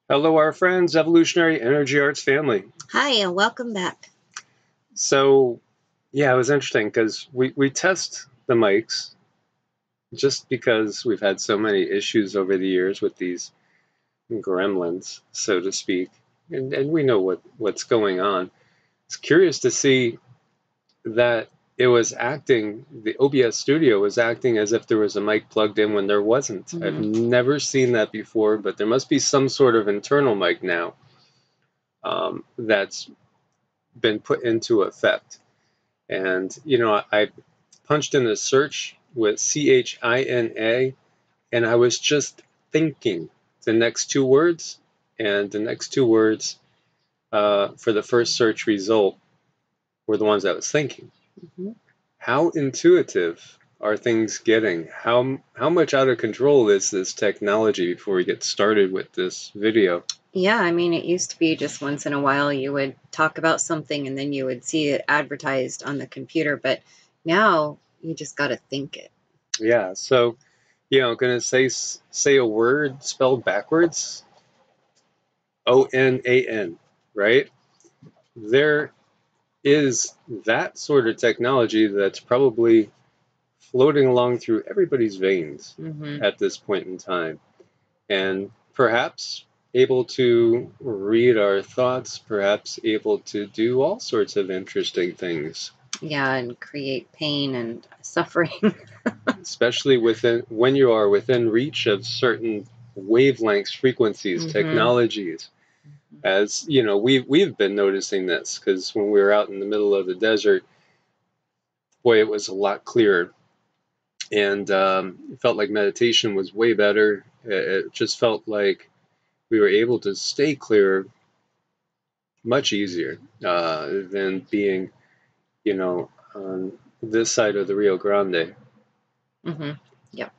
Hello, our friends, Evolutionary Energy Arts family. Hi, and welcome back. So, yeah, it was interesting because we test the mics just because we've had so many issues over the years with these gremlins, so to speak, and we know what's going on. It's curious to see that it was acting, the OBS studio was acting as if there was a mic plugged in when there wasn't. I've never seen that before, but there must be some sort of internal mic now that's been put into effect. And, I punched in the search with CHINA, and I was just thinking the next two words, and the next two words for the first search result were the ones I was thinking. How intuitive are things getting? How much out of control is this technology before we get started with this video? Yeah, I mean, it used to be just once in a while you would talk about something and then you would see it advertised on the computer, but now you just got to think it. Yeah, so, I'm going to say a word spelled backwards, ONAN, right? There is that sort of technology that's probably floating along through everybody's veins at this point in time. And perhaps able to read our thoughts, perhaps able to do all sorts of interesting things. Yeah, and create pain and suffering. Especially when you are within reach of certain wavelengths, frequencies, technologies. As you know, we've been noticing this because when we were out in the middle of the desert, boy, it was a lot clearer, and it felt like meditation was way better. It just felt like we were able to stay clear much easier than being, on this side of the Rio Grande. Yep.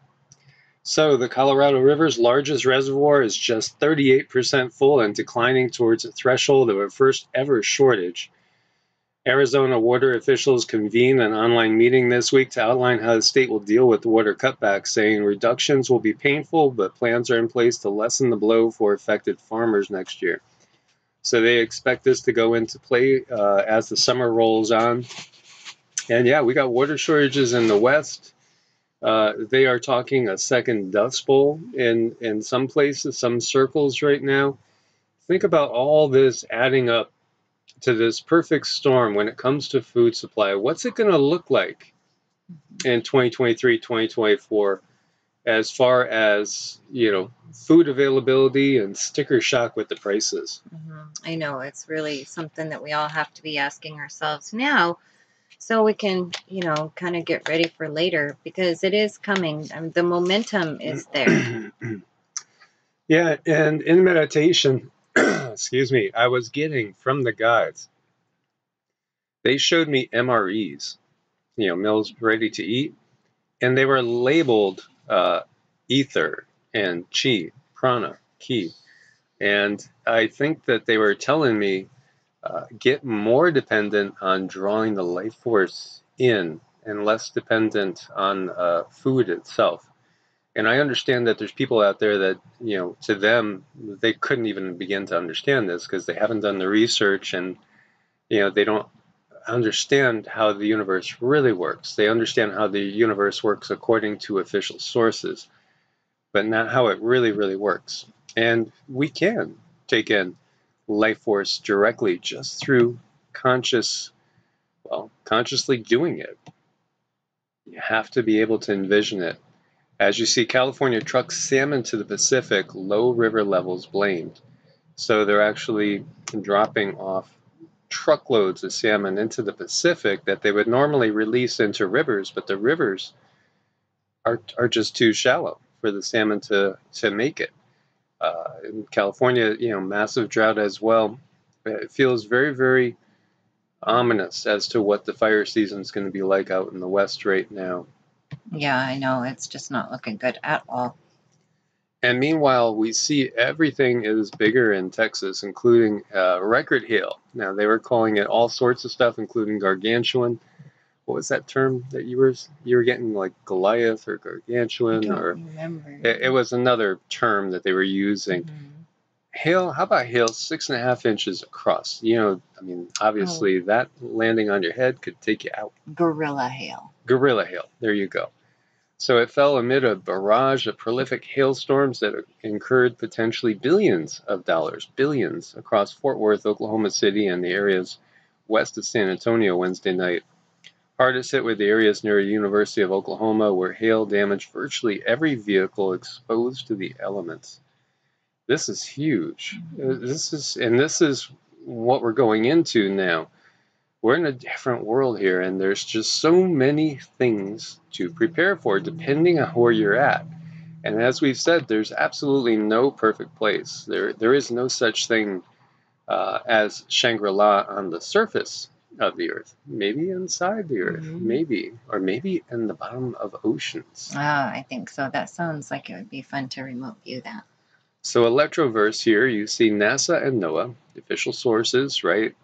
So the Colorado River's largest reservoir is just 38% full and declining towards a threshold of a first ever shortage. Arizona water officials convened an online meeting this week to outline how the state will deal with the water cutbacks, saying reductions will be painful, but plans are in place to lessen the blow for affected farmers next year. So they expect this to go into play as the summer rolls on. And yeah, we got water shortages in the West. They are talking a second Dust Bowl in some places, some circles right now. Think about all this adding up to this perfect storm when it comes to food supply. What's it going to look like in 2023, 2024, as far as, food availability and sticker shock with the prices? I know, it's really something that we all have to be asking ourselves now so we can, kind of get ready for later because it is coming. I mean, the momentum is there. Yeah, and in meditation, excuse me, I was getting from the guides, they showed me MREs, meals ready to eat, and they were labeled ether and chi, prana, ki. And I think that they were telling me get more dependent on drawing the life force in and less dependent on food itself. And I understand that there's people out there that, to them, they couldn't even begin to understand this because they haven't done the research and, they don't understand how the universe really works. They understand how the universe works according to official sources, but not how it really, really works. And we can take in life force directly just through consciously doing it. You have to be able to envision it. As you see, California trucks salmon to the Pacific, low river levels blamed. So they're actually dropping off truckloads of salmon into the Pacific that they would normally release into rivers, but the rivers are just too shallow for the salmon to make it. In California, massive drought as well. It feels very, very ominous as to what the fire season is going to be like out in the West right now. Yeah, I know. It's just not looking good at all. And meanwhile, we see everything is bigger in Texas, including record hail. Now, they were calling it all sorts of stuff, including gargantuan. What was that term that you were getting, like Goliath or gargantuan? I don't remember. It was another term that they were using. Hail, how about hail 6.5 inches across? You know, I mean, obviously that landing on your head could take you out. Gorilla hail. Gorilla hail, there you go. So it fell amid a barrage of prolific hailstorms that incurred potentially billions of dollars, billions, across Fort Worth, Oklahoma City, and the areas west of San Antonio Wednesday night. Hardest hit were the areas near the University of Oklahoma, where hail damaged virtually every vehicle exposed to the elements. This is huge. This is what we're going into now. We're in a different world here, and there's just so many things to prepare for depending on where you're at. And as we've said, there's absolutely no perfect place. There is no such thing as Shangri-La on the surface of the earth. Maybe inside the earth, maybe, or maybe in the bottom of oceans. I think so. That sounds like it would be fun to remote view that. So Electroverse here, you see NASA and NOAA, official sources, right?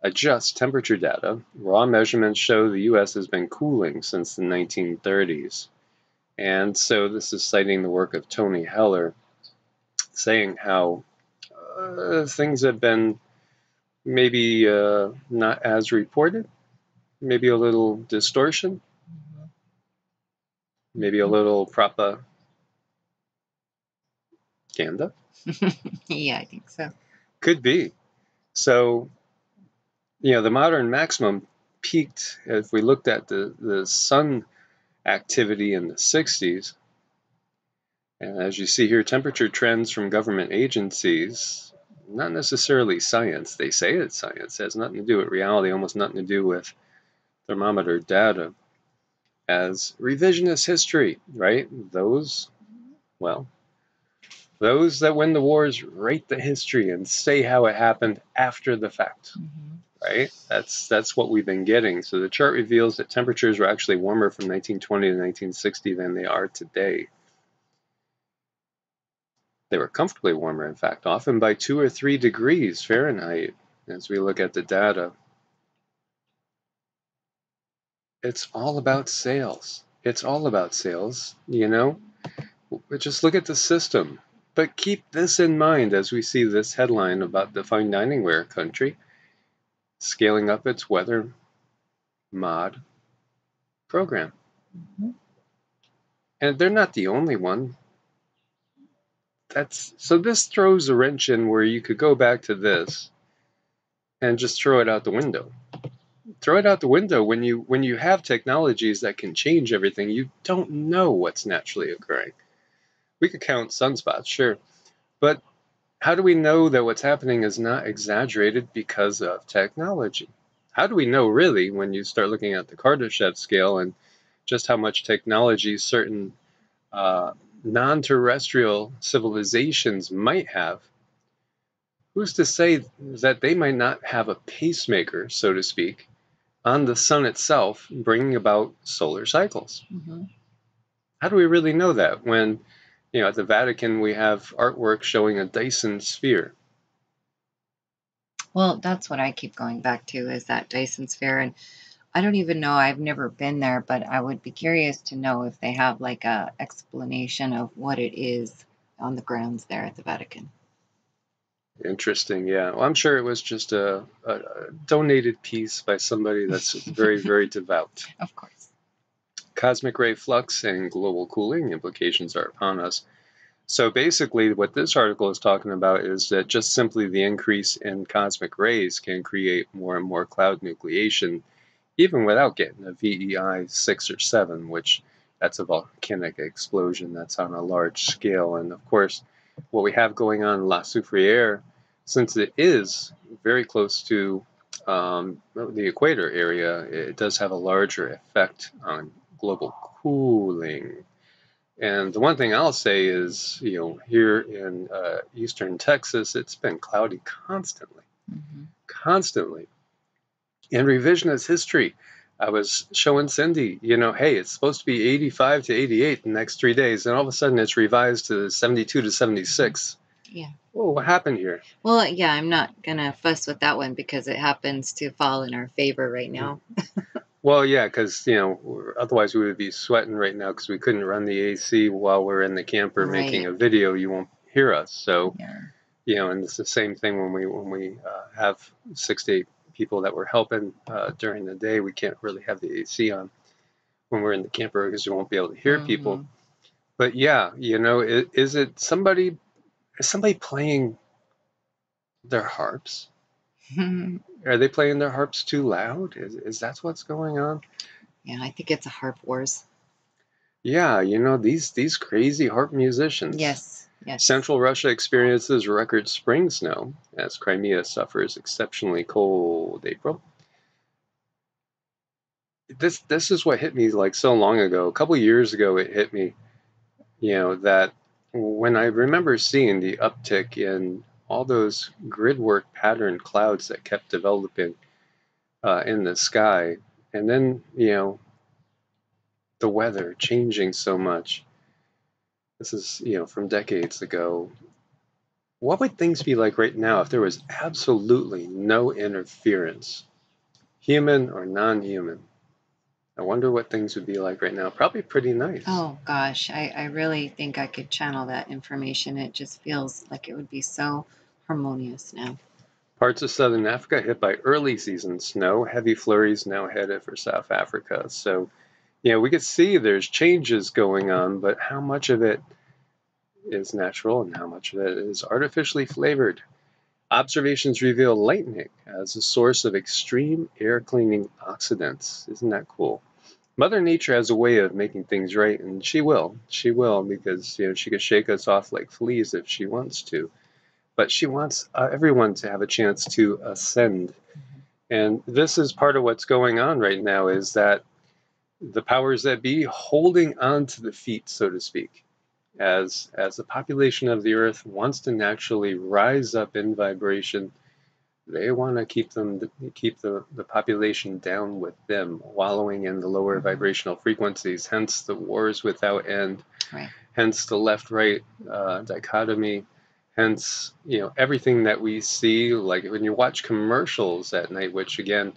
Adjust temperature data. Raw measurements show the U.S. has been cooling since the 1930s. And so this is citing the work of Tony Heller, saying how things have been maybe not as reported, maybe a little distortion, maybe a little propaganda. Yeah, I think so. Could be. So, you know, the modern maximum peaked, if we looked at the sun activity in the 60s, and as you see here, temperature trends from government agencies, not necessarily science. They say it's science. It has nothing to do with reality, almost nothing to do with thermometer data, as revisionist history, right? Those that win the wars write the history and say how it happened after the fact, right? That's what we've been getting. So the chart reveals that temperatures were actually warmer from 1920 to 1960 than they are today. They were comfortably warmer, in fact, often by 2 or 3 degrees Fahrenheit, as we look at the data. It's all about sales. It's all about sales, you know? Just look at the system. But keep this in mind as we see this headline about the fine dining ware country scaling up its WeatherMod program. And they're not the only one. So this throws a wrench in where you could go back to this and just throw it out the window. Throw it out the window when you have technologies that can change everything. You don't know what's naturally occurring. We could count sunspots, sure, but how do we know that what's happening is not exaggerated because of technology? How do we know, really, when you start looking at the Kardashev scale and just how much technology certain non-terrestrial civilizations might have? Who's to say that they might not have a pacemaker, so to speak, on the sun itself, bringing about solar cycles? How do we really know that when, you know, at the Vatican we have artwork showing a Dyson sphere? Well, that's what I keep going back to, is that Dyson sphere. And I don't even know, I've never been there, but I would be curious to know if they have like a explanation of what it is on the grounds there at the Vatican. Interesting, yeah. Well, I'm sure it was just a donated piece by somebody that's very, very devout. Of course. Cosmic ray flux and global cooling implications are upon us. So basically what this article is talking about is that just simply the increase in cosmic rays can create more and more cloud nucleation, even without getting a VEI 6 or 7, which that's a volcanic explosion that's on a large scale. And of course, what we have going on in La Soufriere, since it is very close to the equator area, it does have a larger effect on global cooling. And the one thing I'll say is, you know, here in eastern Texas, it's been cloudy constantly, constantly. In revisionist history, I was showing Cindy, you know, hey, it's supposed to be 85 to 88 the next 3 days, and all of a sudden it's revised to 72 to 76. Yeah. Oh, what happened here? Well, yeah, I'm not going to fuss with that one because it happens to fall in our favor right now. Well, yeah, because, you know, otherwise we would be sweating right now because we couldn't run the AC while we're in the camper making a video. You won't hear us. So, You know, and it's the same thing when we have 6 to 8 people that we're helping during the day. We can't really have the AC on when we're in the camper because you won't be able to hear people. But yeah, you know, is it somebody playing their harps? Are they playing their harps too loud? Is that what's going on? Yeah, I think it's a harp wars. Yeah, you know, these crazy harp musicians. Yes, yes. Central Russia experiences record spring snow as Crimea suffers exceptionally cold April. This is what hit me like so long ago. A couple years ago it hit me, you know, that when I remember seeing the uptick in all those gridwork patterned clouds that kept developing in the sky, and then, you know, the weather changing so much. This is, you know, from decades ago. What would things be like right now if there was absolutely no interference, human or non-human? I wonder what things would be like right now. Probably pretty nice. Oh gosh, I really think I could channel that information. It just feels like it would be so harmonious now. Parts of southern Africa hit by early season snow. Heavy flurries now headed for South Africa. So, you know, we could see there's changes going on, but how much of it is natural and how much of it is artificially flavored? Observations reveal lightning as a source of extreme air cleaning oxidants. Isn't that cool? Mother Nature has a way of making things right, and she will. She will, because, you know, she could shake us off like fleas if she wants to. But she wants everyone to have a chance to ascend. And this is part of what's going on right now, is that the powers that be holding on to the feet, so to speak, as the population of the earth wants to naturally rise up in vibration. They want to keep the population down with them, wallowing in the lower vibrational frequencies, hence the wars without end, Right. hence the left-right dichotomy, hence, you know, everything that we see, like when you watch commercials at night, which again,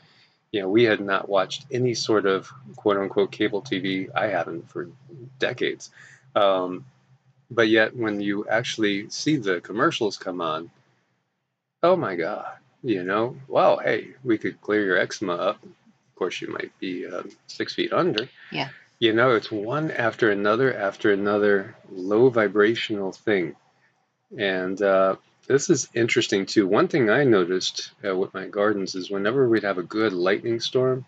you know, we had not watched any sort of quote-unquote cable TV. I haven't for decades. But yet when you actually see the commercials come on, oh my God, you know, well, hey, we could clear your eczema up. Of course, you might be 6 feet under. Yeah. You know, it's one after another low vibrational thing. And this is interesting too. One thing I noticed with my gardens is whenever we'd have a good lightning storm,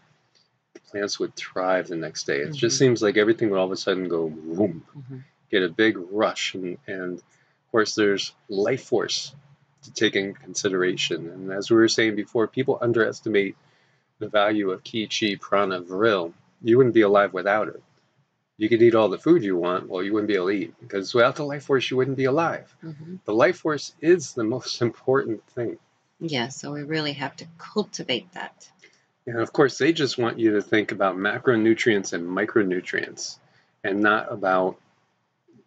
the plants would thrive the next day. It just seems like everything would all of a sudden go boom, get a big rush. And of course, there's life force to take in consideration. And as we were saying before, people underestimate the value of Qi, Chi, Prana, Viril. You wouldn't be alive without it. You could eat all the food you want, well, you wouldn't be able to eat, because without the life force, you wouldn't be alive. The life force is the most important thing. Yeah, so we really have to cultivate that. And of course, they just want you to think about macronutrients and micronutrients, and not about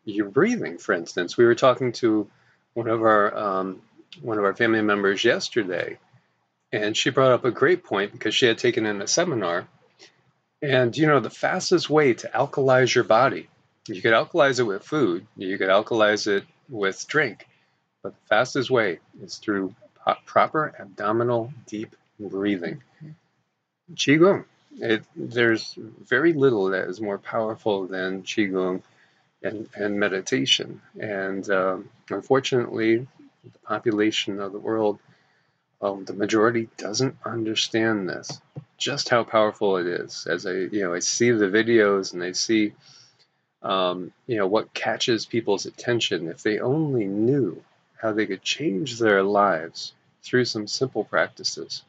your breathing. For instance, we were talking to one of our family members yesterday, and she brought up a great point because she had taken in a seminar. And you know, the fastest way to alkalize your body, you could alkalize it with food, you could alkalize it with drink, but the fastest way is through proper abdominal deep breathing. Qigong. There's very little that is more powerful than Qigong and meditation. And unfortunately, the population of the world, the majority doesn't understand this, just how powerful it is. As I see the videos and I see, what catches people's attention. If they only knew how they could change their lives through some simple practices.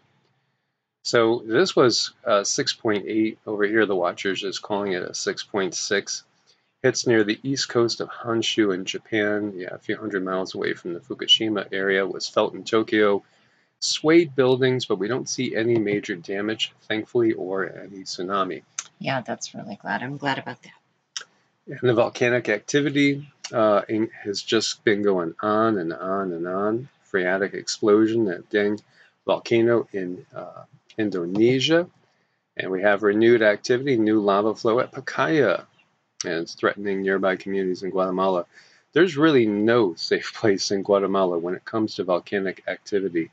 So this was 6.8 over here. The Watchers is calling it a 6.6. Hits near the east coast of Honshu in Japan, a few hundred miles away from the Fukushima area. Was felt in Tokyo. Swayed buildings, but we don't see any major damage, thankfully, or any tsunami. Yeah, that's really glad. I'm glad about that. And the volcanic activity has just been going on and on and on. Phreatic explosion at Deng volcano in Indonesia. And we have renewed activity, new lava flow at Pacaya, and it's threatening nearby communities in Guatemala. there's really no safe place in Guatemala when it comes to volcanic activity.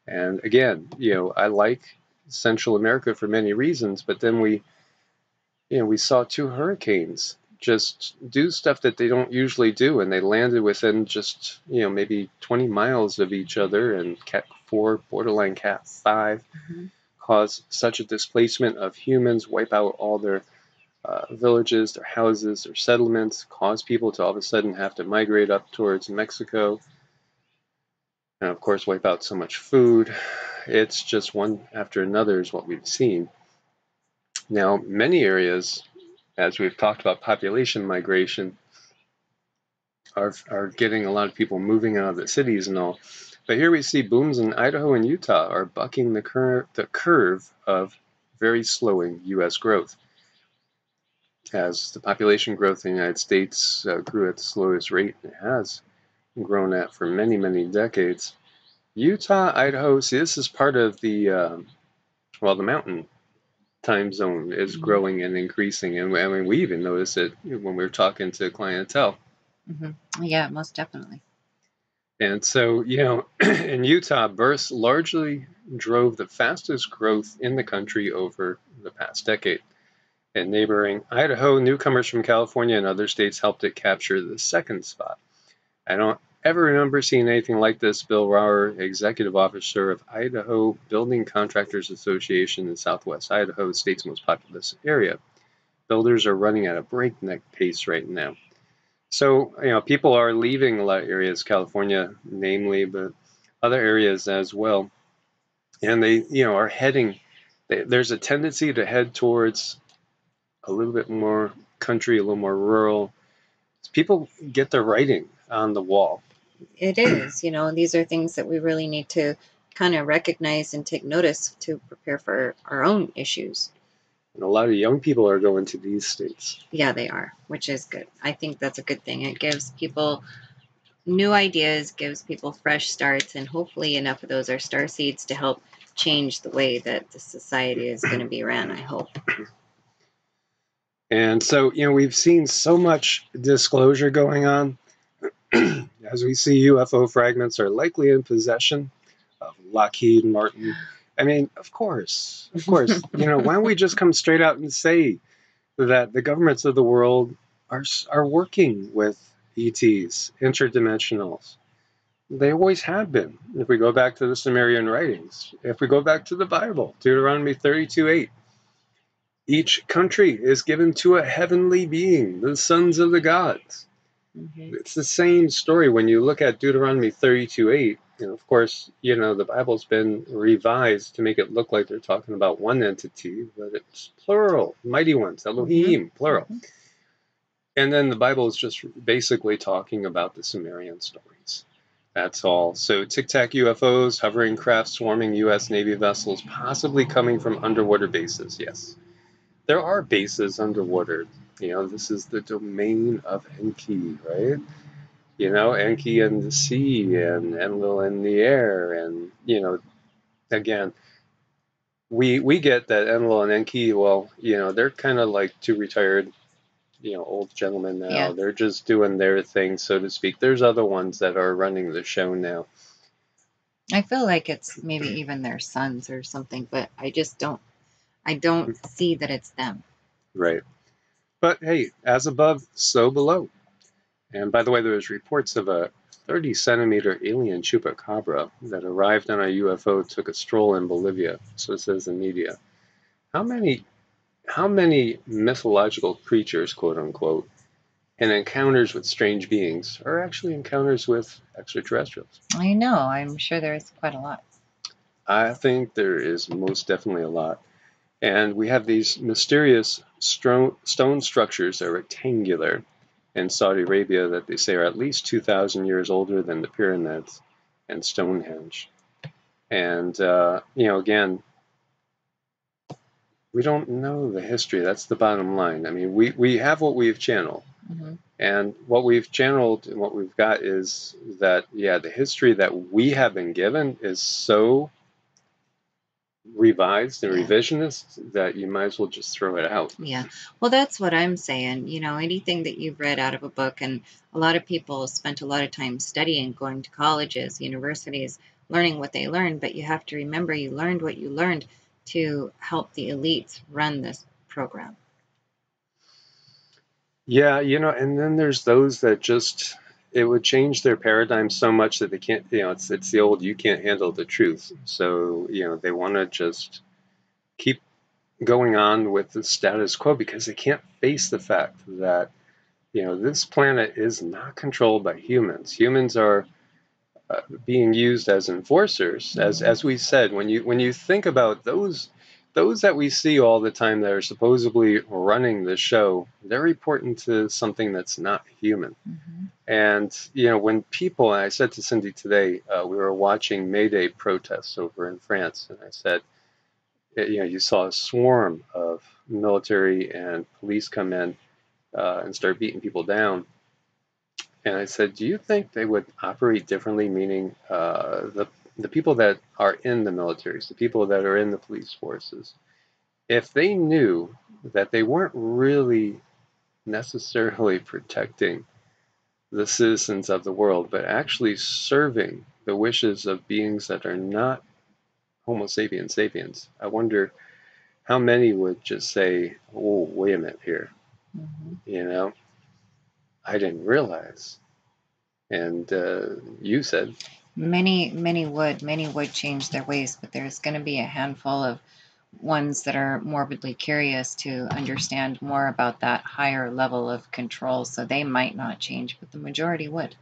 And again, I like Central America for many reasons, but then we saw two hurricanes just do stuff that they don't usually do, and they landed within just, maybe 20 miles of each other, and Cat 4, borderline Cat 5, cause such a displacement of humans, wipe out all their villages, their houses, their settlements, cause people to all of a sudden have to migrate up towards Mexico, and of course wipe out so much food. It's just one after another is what we've seen. Now, many areas, as we've talked about population migration, are getting a lot of people moving out of the cities and all. But here we see booms in Idaho and Utah are bucking the curve of very slowing U.S. growth. As the population growth in the United States grew at the slowest rate it has grown at for many, many decades, Utah, Idaho, see, this is part of the, the mountain time zone is growing and increasing. And I mean, we even notice it when we're talking to clientele. Yeah, most definitely. And so, in Utah, births largely drove the fastest growth in the country over the past decade. In neighboring Idaho, newcomers from California and other states helped it capture the second spot. I don't ever remember seeing anything like this. Bill Rauer, executive officer of Idaho Building Contractors Association in southwest Idaho, the state's most populous area. Builders are running at a breakneck pace right now. So, people are leaving a lot of areas, California namely, but other areas as well. And they, are heading, there's a tendency to head towards a little bit more country, a little more rural. People get their writing on the wall. It is, these are things that we really need to kind of recognize and take notice to prepare for our own issues. And a lot of young people are going to these states. Yeah, they are, which is good. I think that's a good thing. It gives people new ideas, gives people fresh starts, and hopefully enough of those are star seeds to help change the way that the society is going to be ran, I hope. And so, we've seen so much disclosure going on. As we see, UFO fragments are likely in possession of Lockheed Martin. I mean, of course, why don't we just come straight out and say that the governments of the world are working with ETs, interdimensionals. They always have been. If we go back to the Sumerian writings, if we go back to the Bible, Deuteronomy 32:8, each country is given to a heavenly being, the sons of the gods. It's the same story when you look at Deuteronomy 32:8. And of course, the Bible's been revised to make it look like they're talking about one entity, but it's plural, mighty ones, Elohim, plural. And then the Bible is just basically talking about the Sumerian stories. That's all. So Tic Tac UFOs, hovering craft swarming U.S. Navy vessels, possibly coming from underwater bases. Yes, there are bases underwater. This is the domain of Enki, right? Enki in the sea and Enlil in the air. And, again, we get that Enlil and Enki, they're kind of like two retired, old gentlemen now. Yeah. They're just doing their thing, so to speak. There's other ones that are running the show now. I feel like it's maybe even their sons or something, but I don't see that it's them. Right. But hey, as above, so below. And by the way, there's reports of a 30-centimeter alien chupacabra that arrived on a UFO, took a stroll in Bolivia. So it says the media. How many mythological creatures, quote unquote, and encounters with strange beings are actually encounters with extraterrestrials? I know. I'm sure there is quite a lot. I think there is most definitely a lot. And we have these mysterious stone structures that are rectangular in Saudi Arabia that they say are at least 2,000 years older than the pyramids and Stonehenge. And, again, we don't know the history. That's the bottom line. I mean, we have what we've channeled. And what we've channeled and what we've got is that, the history that we have been given is so revised and Yeah. revisionist that you might as well just throw it out. Yeah. Well, that's what I'm saying. You know, anything that you've read out of a book, and a lot of people spent a lot of time studying, going to colleges, universities, learning what they learned, but you have to remember you learned what you learned to help the elites run this program. Yeah, and then there's those that just it would change their paradigm so much that they can't, it's the old you can't handle the truth. So, they want to just keep going on with the status quo because they can't face the fact that, this planet is not controlled by humans. Humans are being used as enforcers, as we said. When you think about those that we see all the time that are supposedly running the show, they're reporting to something that's not human. Mm-hmm. And when people, and I said to Cindy today, we were watching May Day protests over in France, and I said, you saw a swarm of military and police come in and start beating people down. And I said, do you think they would operate differently? Meaning, the people that are in the militaries, the people that are in the police forces, if they knew that they weren't really necessarily protecting the citizens of the world, but actually serving the wishes of beings that are not Homo sapiens sapiens, I wonder how many would just say, "Oh, wait a minute here, Mm-hmm. I didn't realize." And you said, Many would change their ways, but there's going to be a handful of ones that are morbidly curious to understand more about that higher level of control. So they might not change, but the majority would.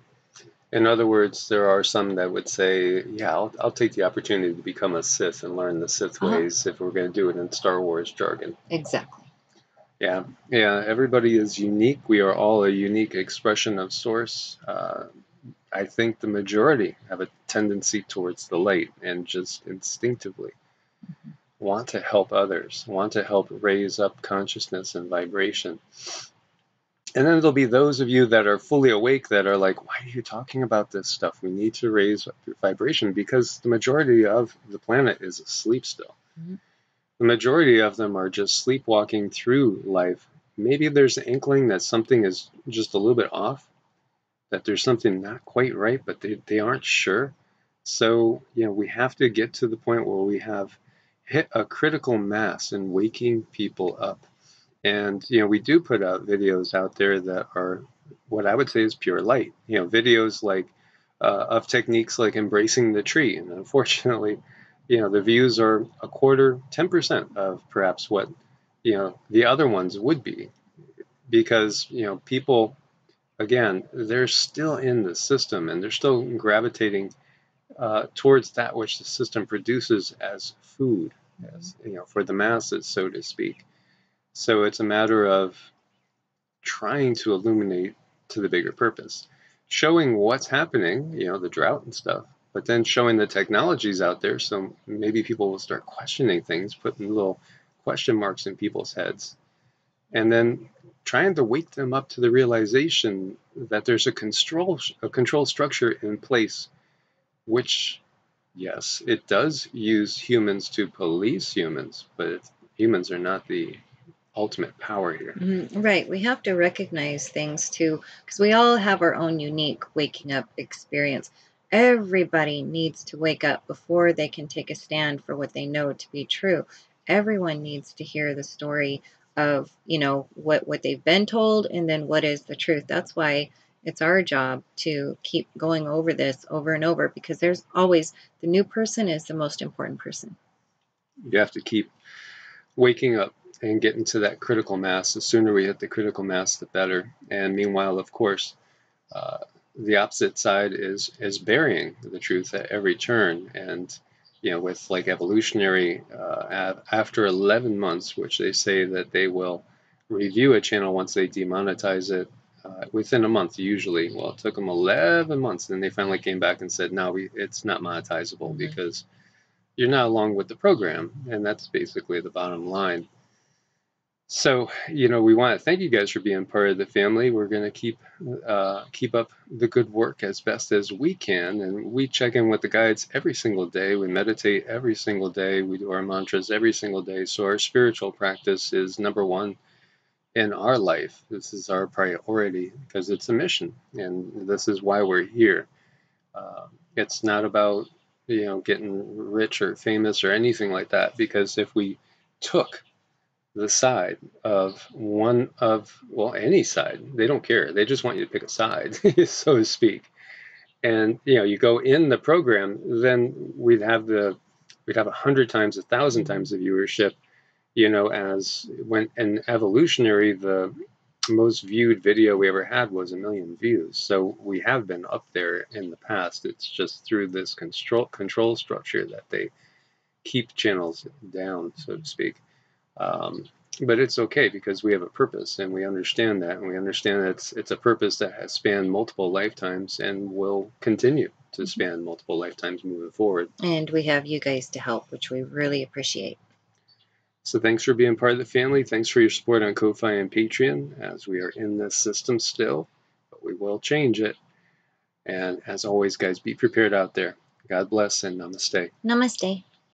in other words, there are some that would say, "Yeah, I'll take the opportunity to become a Sith and learn the Sith ways if we're going to do it in Star Wars jargon." Exactly. Yeah, yeah. Everybody is unique. We are all a unique expression of Source. I think the majority have a tendency towards the light and just instinctively want to help others, want to help raise up consciousness and vibration. And then there'll be those of you that are fully awake that are like, why are you talking about this stuff? We need to raise vibration because the majority of the planet is asleep still. Mm-hmm. The majority of them are just sleepwalking through life. Maybe there's an inkling that something is just a little bit off, that there's something not quite right, but they aren't sure. So, we have to get to the point where we have hit a critical mass in waking people up. And, we do put out videos out there that are what I would say is pure light. Videos like of techniques like embracing the tree. And unfortunately, the views are a quarter, 10% of perhaps what, the other ones would be. Because, people, again, they're still in the system and they're still gravitating towards that which the system produces as food, as for the masses, so to speak. So it's a matter of trying to illuminate to the bigger purpose, showing what's happening, the drought and stuff, but then showing the technologies out there so maybe people will start questioning things, putting little question marks in people's heads, and then trying to wake them up to the realization that there's a control structure in place, which, yes, it does use humans to police humans, but humans are not the ultimate power here. Mm-hmm. Right. We have to recognize things too, because we all have our own unique waking up experience. Everybody needs to wake up before they can take a stand for what they know to be true. Everyone needs to hear the story of, what they've been told and then what is the truth. That's why it's our job to keep going over this over and over, because there's always the new person is the most important person. You have to keep waking up and getting to that critical mass. The sooner we hit the critical mass, the better. And meanwhile, of course, the opposite side is burying the truth at every turn. And with like Evolutionary, after 11 months, which they say that they will review a channel once they demonetize it, within a month usually. Well, it took them 11 months, then they finally came back and said, no, it's not monetizable because you're not along with the program, and that's basically the bottom line. So, we want to thank you guys for being part of the family. We're going to keep up the good work as best as we can, and we check in with the guides every single day. We meditate every single day. We do our mantras every single day. So our spiritual practice is number one in our life. This is our priority because it's a mission, and this is why we're here. It's not about getting rich or famous or anything like that, because if we took the side of any side, they don't care, they just want you to pick a side, so to speak, and you go in the program, then we'd have 100 times, 1,000 times the viewership. As when in Evolutionary, the most viewed video we ever had was 1 million views. So we have been up there in the past. It's just through this control structure that they keep channels down, so to speak. But it's okay because we have a purpose, and we understand that, and we understand that it's a purpose that has spanned multiple lifetimes and will continue to span multiple lifetimes moving forward. And we have you guys to help, which we really appreciate. So thanks for being part of the family. Thanks for your support on Ko-Fi and Patreon, as we are in this system still, but we will change it. And as always, guys, be prepared out there. God bless and namaste. Namaste.